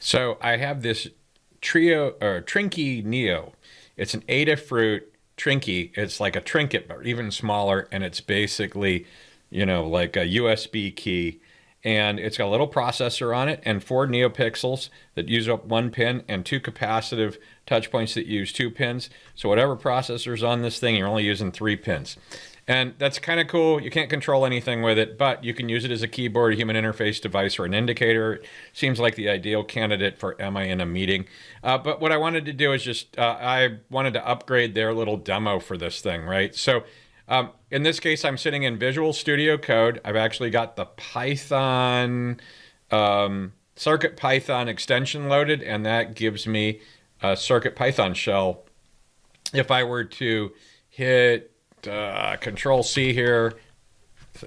So I have this Trinkey Neo. It's an Adafruit Trinkey. It's like a trinket, but even smaller, and it's basically, like a USB key. And it's got a little processor on it and 4 NeoPixels that use up 1 pin and 2 capacitive touch points that use 2 pins. So whatever processor's on this thing, you're only using 3 pins. And that's kind of cool. You can't control anything with it, but you can use it as a keyboard, a human interface device, or an indicator. It seems like the ideal candidate for am I in a meeting? But what I wanted to do is just, I wanted to upgrade their little demo for this thing, right? So in this case, I'm sitting in Visual Studio Code. I've actually got the Python, CircuitPython extension loaded, and that gives me a CircuitPython shell. If I were to hit Control C here,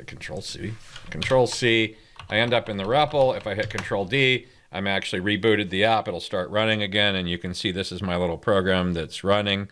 Control C, I end up in the REPL. If I hit Control D, I'm actually rebooted the app. It'll start running again, and you can see this is my little program that's running.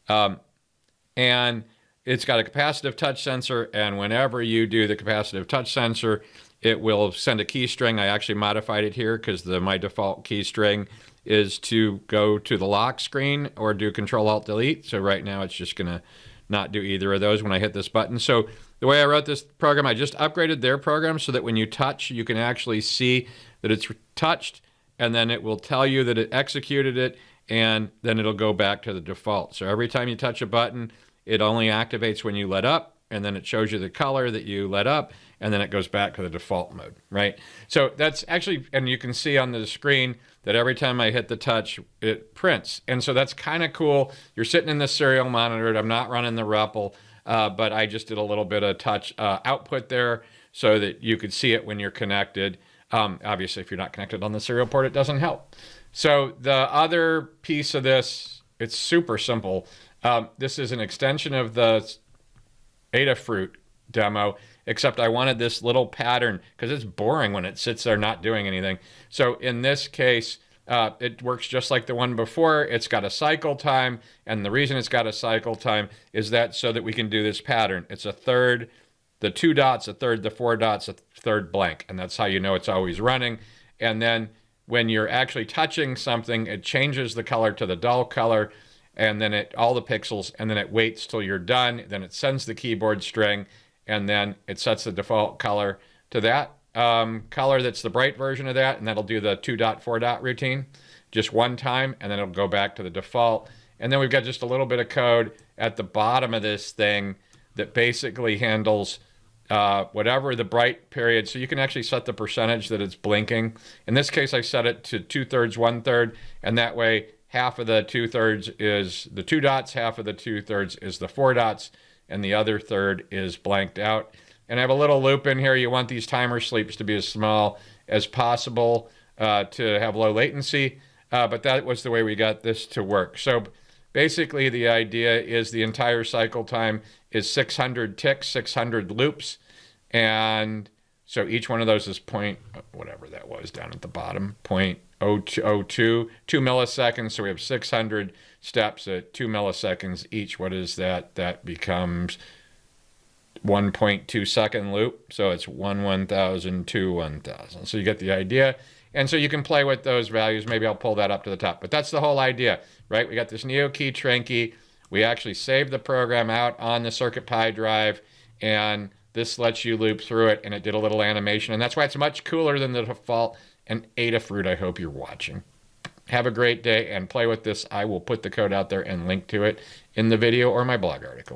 And it's got a capacitive touch sensor, and whenever you do the capacitive touch sensor, it will send a key string. I actually modified it here because my default key string is to go to the lock screen or do Control-Alt-Delete. So right now it's just going to not do either of those when I hit this button. So the way I wrote this program, I just upgraded their program so that when you touch, you can actually see that it's touched, and then it will tell you that it executed it, and then it'll go back to the default. So every time you touch a button, it only activates when you let up, and then it shows you the color that you let up, and then it goes back to the default mode, right? So that's actually, and you can see on the screen that every time I hit the touch, it prints. And so that's kind of cool. You're sitting in the serial monitor. I'm not running the REPL, but I just did a little bit of touch output there so that you could see it when you're connected. Obviously, if you're not connected on the serial port, it doesn't help. So the other piece of this, it's super simple. This is an extension of the Adafruit demo, except I wanted this little pattern because it's boring when it sits there not doing anything. So in this case, it works just like the one before. It's got a cycle time, and the reason it's got a cycle time is that so that we can do this pattern. It's a third, the 2 dots, a third, the 4 dots, a third blank, and that's how you know it's always running. And then when you're actually touching something, it changes the color to the dull color, and then all the pixels, and then it waits till you're done. Then it sends the keyboard string, and then it sets the default color to that color that's the bright version of that, and that'll do the 2 dot, 4 dot routine just one time, and then it'll go back to the default. And then we've got just a little bit of code at the bottom of this thing that basically handles whatever the bright period. So you can actually set the percentage that it's blinking. In this case, I set it to 2/3, 1/3, and that way half of the 2/3 is the 2 dots, half of the 2/3 is the 4 dots, and the other third is blanked out. And I have a little loop in here. You want these timer sleeps to be as small as possible to have low latency, but that was the way we got this to work. So basically the idea is the entire cycle time is 600 ticks, 600 loops, and so each one of those is whatever that was down at the bottom, 0.02, 2 milliseconds. So we have 600 steps at 2 milliseconds each. What is that? That becomes 1.2 second loop. So it's 1/1000, 2/1000. So you get the idea. And so you can play with those values. Maybe I'll pull that up to the top. But that's the whole idea, right? We got this NeoKey Trinkey. We actually saved the program out on the CircuitPy drive, and this lets you loop through it, and it did a little animation. And that's why it's much cooler than the default. And Adafruit, I hope you're watching. Have a great day and play with this. I will put the code out there and link to it in the video or my blog article.